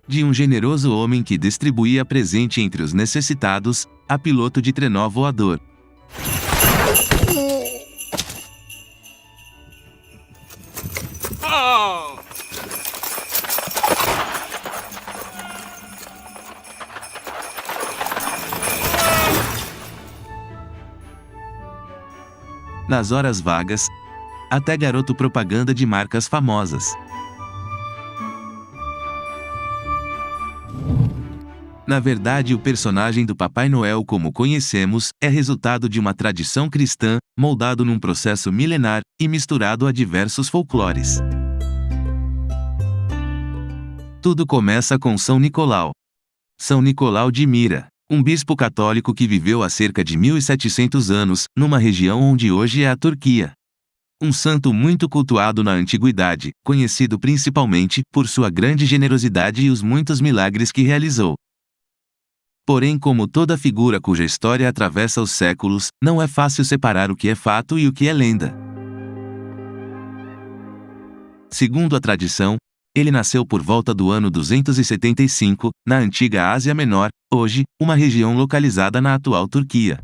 De um generoso homem que distribuía presente entre os necessitados, a piloto de trenó voador. Nas horas vagas, até garoto propaganda de marcas famosas. Na verdade, o personagem do Papai Noel como conhecemos é resultado de uma tradição cristã, moldado num processo milenar e misturado a diversos folclores. Tudo começa com São Nicolau. São Nicolau de Myra, um bispo católico que viveu há cerca de 1700 anos, numa região onde hoje é a Turquia. Um santo muito cultuado na antiguidade, conhecido principalmente por sua grande generosidade e os muitos milagres que realizou. Porém, como toda figura cuja história atravessa os séculos, não é fácil separar o que é fato e o que é lenda. Segundo a tradição, ele nasceu por volta do ano 275, na antiga Ásia Menor, hoje, uma região localizada na atual Turquia.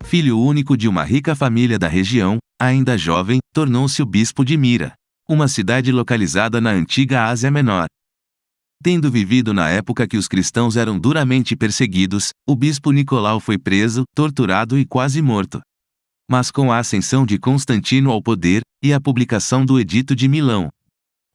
Filho único de uma rica família da região, ainda jovem, tornou-se o bispo de Myra, uma cidade localizada na antiga Ásia Menor. Tendo vivido na época que os cristãos eram duramente perseguidos, o bispo Nicolau foi preso, torturado e quase morto. Mas com a ascensão de Constantino ao poder, e a publicação do Edito de Milão,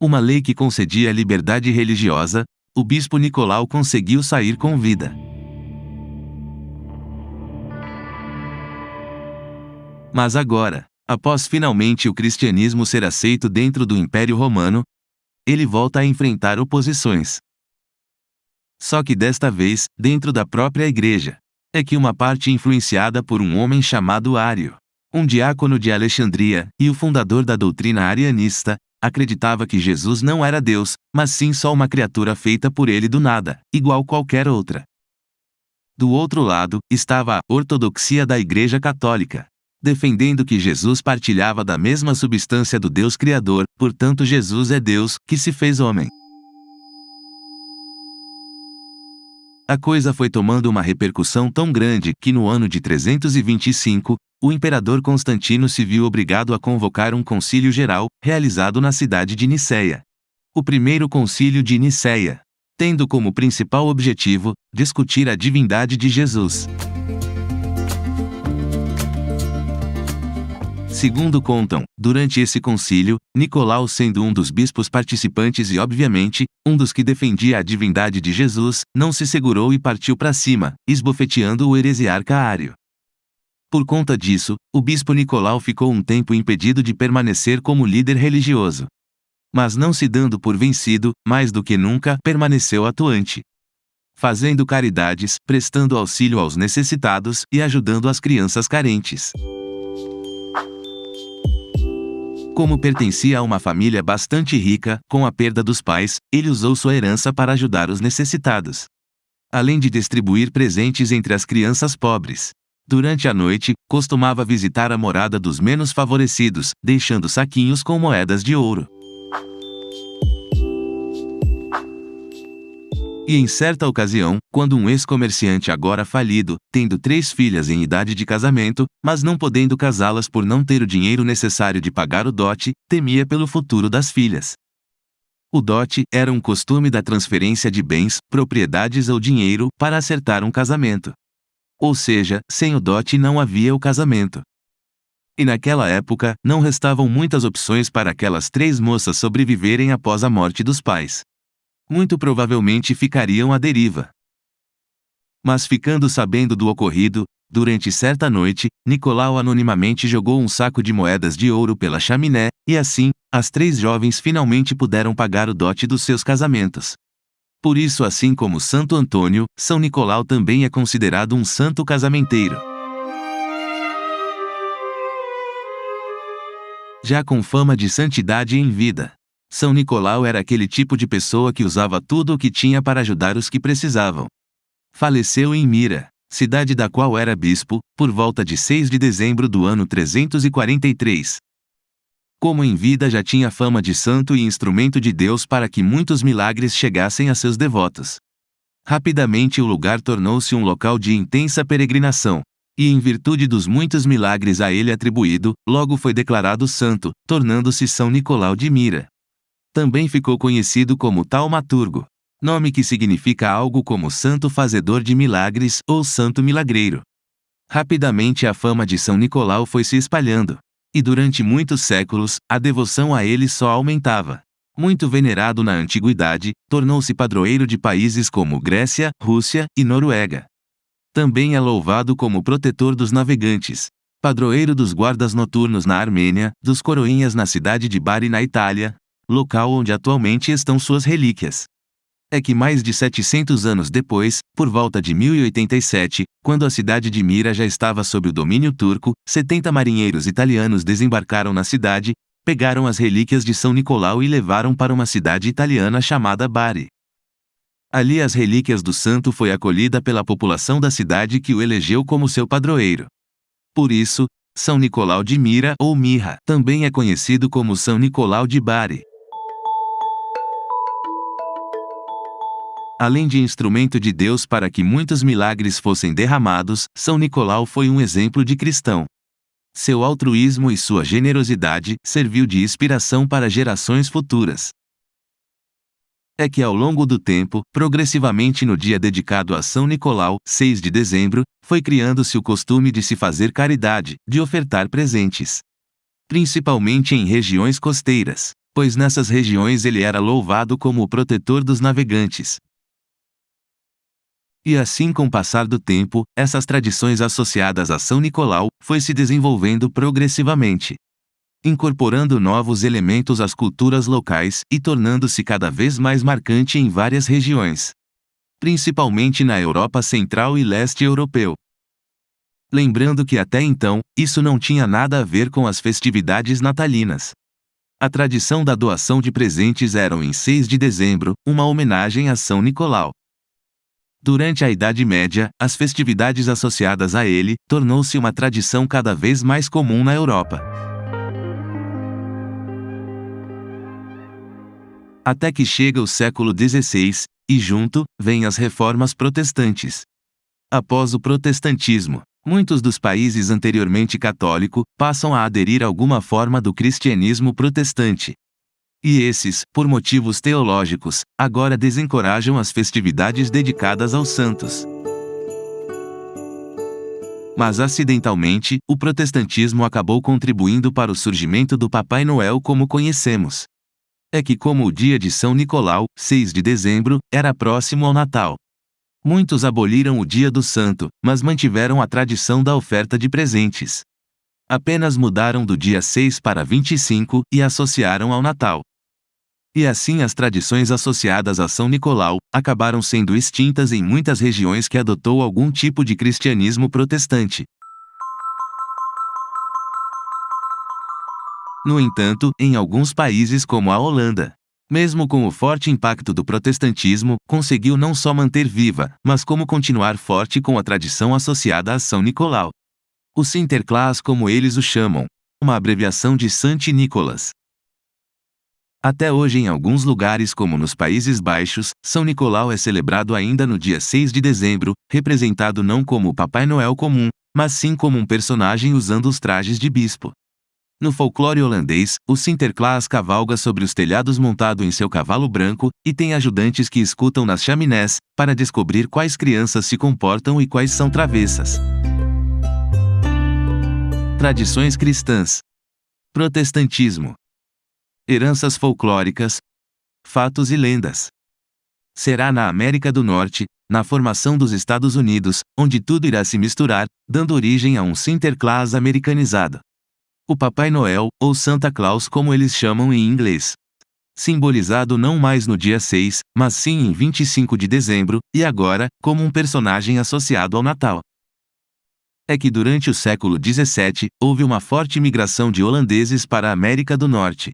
uma lei que concedia liberdade religiosa, o bispo Nicolau conseguiu sair com vida. Mas agora, após finalmente o cristianismo ser aceito dentro do Império Romano, ele volta a enfrentar oposições. Só que desta vez, dentro da própria igreja, é que uma parte influenciada por um homem chamado Ário, um diácono de Alexandria, e o fundador da doutrina arianista, acreditava que Jesus não era Deus, mas sim só uma criatura feita por ele do nada, igual qualquer outra. Do outro lado, estava a ortodoxia da Igreja Católica, defendendo que Jesus partilhava da mesma substância do Deus Criador, portanto Jesus é Deus, que se fez homem. A coisa foi tomando uma repercussão tão grande que no ano de 325, o imperador Constantino se viu obrigado a convocar um concílio geral, realizado na cidade de Niceia. O primeiro concílio de Niceia, tendo como principal objetivo, discutir a divindade de Jesus. Segundo contam, durante esse concílio, Nicolau sendo um dos bispos participantes e obviamente, um dos que defendia a divindade de Jesus, não se segurou e partiu para cima, esbofeteando o heresiarca Ário. Por conta disso, o bispo Nicolau ficou um tempo impedido de permanecer como líder religioso. Mas não se dando por vencido, mais do que nunca, permaneceu atuante, fazendo caridades, prestando auxílio aos necessitados e ajudando as crianças carentes. Como pertencia a uma família bastante rica, com a perda dos pais, ele usou sua herança para ajudar os necessitados, além de distribuir presentes entre as crianças pobres. Durante a noite, costumava visitar a morada dos menos favorecidos, deixando saquinhos com moedas de ouro. E em certa ocasião, quando um ex-comerciante agora falido, tendo 3 filhas em idade de casamento, mas não podendo casá-las por não ter o dinheiro necessário de pagar o dote, temia pelo futuro das filhas. O dote era um costume da transferência de bens, propriedades ou dinheiro para acertar um casamento. Ou seja, sem o dote não havia o casamento. E naquela época, não restavam muitas opções para aquelas 3 moças sobreviverem após a morte dos pais. Muito provavelmente ficariam à deriva. Mas ficando sabendo do ocorrido, durante certa noite, Nicolau anonimamente jogou um saco de moedas de ouro pela chaminé, e assim, as 3 jovens finalmente puderam pagar o dote dos seus casamentos. Por isso, assim como Santo Antônio, São Nicolau também é considerado um santo casamenteiro. Já com fama de santidade em vida, São Nicolau era aquele tipo de pessoa que usava tudo o que tinha para ajudar os que precisavam. Faleceu em Myra, cidade da qual era bispo, por volta de 6 de dezembro do ano 343. Como em vida já tinha fama de santo e instrumento de Deus para que muitos milagres chegassem a seus devotos. Rapidamente o lugar tornou-se um local de intensa peregrinação, e em virtude dos muitos milagres a ele atribuído, logo foi declarado santo, tornando-se São Nicolau de Mira. Também ficou conhecido como Taumaturgo, nome que significa algo como santo fazedor de milagres ou santo milagreiro. Rapidamente a fama de São Nicolau foi se espalhando, e durante muitos séculos, a devoção a ele só aumentava. Muito venerado na antiguidade, tornou-se padroeiro de países como Grécia, Rússia e Noruega. Também é louvado como protetor dos navegantes, padroeiro dos guardas noturnos na Armênia, dos coroinhas na cidade de Bari na Itália, local onde atualmente estão suas relíquias. É que mais de 700 anos depois, por volta de 1087, quando a cidade de Mira já estava sob o domínio turco, 70 marinheiros italianos desembarcaram na cidade, pegaram as relíquias de São Nicolau e levaram para uma cidade italiana chamada Bari. Ali as relíquias do santo foi acolhida pela população da cidade que o elegeu como seu padroeiro. Por isso, São Nicolau de Mira ou Mirra também é conhecido como São Nicolau de Bari. Além de instrumento de Deus para que muitos milagres fossem derramados, São Nicolau foi um exemplo de cristão. Seu altruísmo e sua generosidade serviu de inspiração para gerações futuras. É que ao longo do tempo, progressivamente no dia dedicado a São Nicolau, 6 de dezembro, foi criando-se o costume de se fazer caridade, de ofertar presentes. Principalmente em regiões costeiras, pois nessas regiões ele era louvado como o protetor dos navegantes. E assim com o passar do tempo, essas tradições associadas a São Nicolau foi se desenvolvendo progressivamente, incorporando novos elementos às culturas locais e tornando-se cada vez mais marcante em várias regiões, principalmente na Europa Central e Leste Europeu. Lembrando que até então, isso não tinha nada a ver com as festividades natalinas. A tradição da doação de presentes era em 6 de dezembro, uma homenagem a São Nicolau. Durante a Idade Média, as festividades associadas a ele tornou-se uma tradição cada vez mais comum na Europa. Até que chega o século XVI, e junto, vêm as reformas protestantes. Após o protestantismo, muitos dos países anteriormente católico passam a aderir a alguma forma do cristianismo protestante. E esses, por motivos teológicos, agora desencorajam as festividades dedicadas aos santos. Mas acidentalmente, o protestantismo acabou contribuindo para o surgimento do Papai Noel como conhecemos. É que como o dia de São Nicolau, 6 de dezembro, era próximo ao Natal, muitos aboliram o dia do santo, mas mantiveram a tradição da oferta de presentes. Apenas mudaram do dia 6 para 25 e associaram ao Natal. E assim as tradições associadas a São Nicolau acabaram sendo extintas em muitas regiões que adotou algum tipo de cristianismo protestante. No entanto, em alguns países como a Holanda, mesmo com o forte impacto do protestantismo, conseguiu não só manter viva, mas como continuar forte com a tradição associada a São Nicolau. O Sinterklaas, como eles o chamam, uma abreviação de Saint Nicholas. Até hoje em alguns lugares como nos Países Baixos, São Nicolau é celebrado ainda no dia 6 de dezembro, representado não como o Papai Noel comum, mas sim como um personagem usando os trajes de bispo. No folclore holandês, o Sinterklaas cavalga sobre os telhados montado em seu cavalo branco, e tem ajudantes que escutam nas chaminés, para descobrir quais crianças se comportam e quais são travessas. Tradições cristãs. Protestantismo. Heranças folclóricas. Fatos e lendas. Será na América do Norte, na formação dos Estados Unidos, onde tudo irá se misturar, dando origem a um Sinterklaas americanizado. O Papai Noel, ou Santa Claus como eles chamam em inglês. Simbolizado não mais no dia 6, mas sim em 25 de dezembro, e agora, como um personagem associado ao Natal. É que durante o século XVII, houve uma forte migração de holandeses para a América do Norte.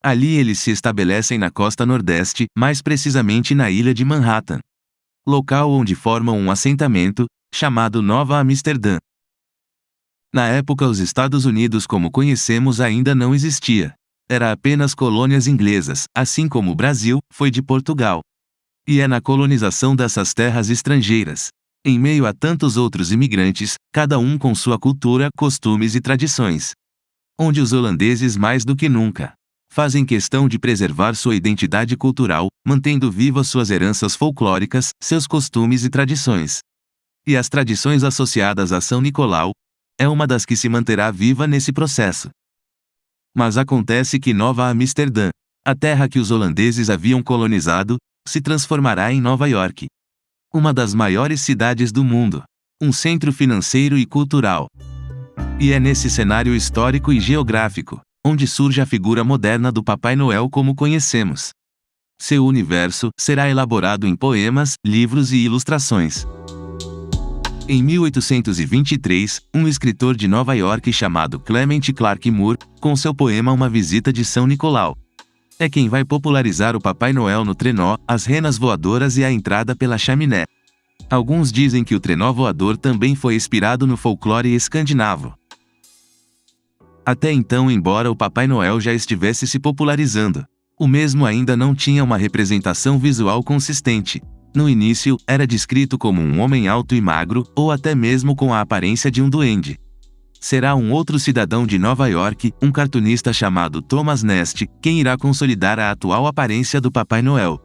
Ali eles se estabelecem na costa nordeste, mais precisamente na ilha de Manhattan, local onde formam um assentamento, chamado Nova Amsterdã. Na época, os Estados Unidos como conhecemos ainda não existia. Era apenas colônias inglesas, assim como o Brasil foi de Portugal. E é na colonização dessas terras estrangeiras, em meio a tantos outros imigrantes, cada um com sua cultura, costumes e tradições, onde os holandeses mais do que nunca fazem questão de preservar sua identidade cultural, mantendo vivas suas heranças folclóricas, seus costumes e tradições. E as tradições associadas a São Nicolau é uma das que se manterá viva nesse processo. Mas acontece que Nova Amsterdã, a terra que os holandeses haviam colonizado, se transformará em Nova York, uma das maiores cidades do mundo, um centro financeiro e cultural. E é nesse cenário histórico e geográfico onde surge a figura moderna do Papai Noel como conhecemos. Seu universo será elaborado em poemas, livros e ilustrações. Em 1823, um escritor de Nova York chamado Clement Clarke Moore, com seu poema Uma Visita de São Nicolau, é quem vai popularizar o Papai Noel no trenó, as renas voadoras e a entrada pela chaminé. Alguns dizem que o trenó voador também foi inspirado no folclore escandinavo. Até então, embora o Papai Noel já estivesse se popularizando, o mesmo ainda não tinha uma representação visual consistente. No início, era descrito como um homem alto e magro, ou até mesmo com a aparência de um duende. Será um outro cidadão de Nova York, um cartunista chamado Thomas Nast, quem irá consolidar a atual aparência do Papai Noel.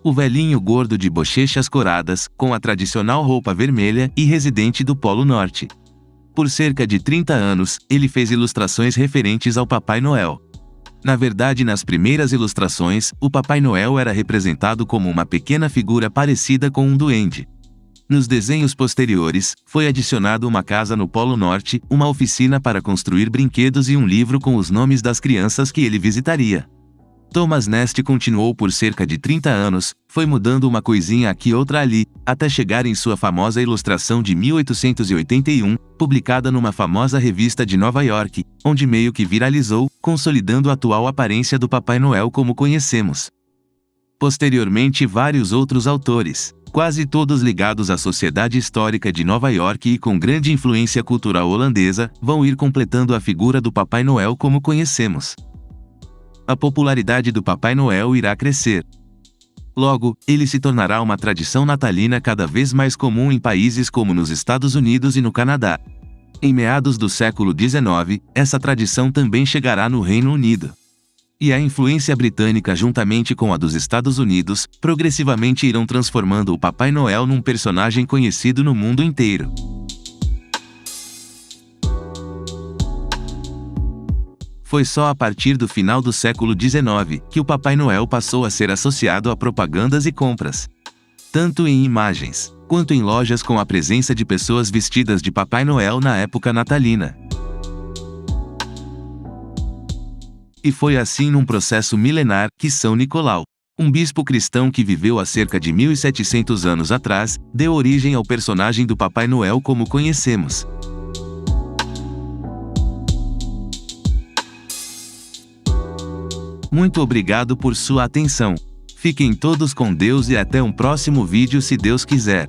O velhinho gordo de bochechas coradas, com a tradicional roupa vermelha e residente do Polo Norte. Por cerca de 30 anos, ele fez ilustrações referentes ao Papai Noel. Na verdade, nas primeiras ilustrações, o Papai Noel era representado como uma pequena figura parecida com um duende. Nos desenhos posteriores, foi adicionado uma casa no Polo Norte, uma oficina para construir brinquedos e um livro com os nomes das crianças que ele visitaria. Thomas Nast continuou por cerca de 30 anos, foi mudando uma coisinha aqui e outra ali, até chegar em sua famosa ilustração de 1881, publicada numa famosa revista de Nova York, onde meio que viralizou, consolidando a atual aparência do Papai Noel como conhecemos. Posteriormente, vários outros autores, quase todos ligados à sociedade histórica de Nova York e com grande influência cultural holandesa, vão ir completando a figura do Papai Noel como conhecemos. A popularidade do Papai Noel irá crescer. Logo, ele se tornará uma tradição natalina cada vez mais comum em países como nos Estados Unidos e no Canadá. Em meados do século XIX, essa tradição também chegará no Reino Unido. E a influência britânica juntamente com a dos Estados Unidos, progressivamente irão transformando o Papai Noel num personagem conhecido no mundo inteiro. Foi só a partir do final do século XIX que o Papai Noel passou a ser associado a propagandas e compras, tanto em imagens, quanto em lojas com a presença de pessoas vestidas de Papai Noel na época natalina. E foi assim num processo milenar que São Nicolau, um bispo cristão que viveu há cerca de 1700 anos atrás, deu origem ao personagem do Papai Noel como conhecemos. Muito obrigado por sua atenção. Fiquem todos com Deus e até um próximo vídeo se Deus quiser.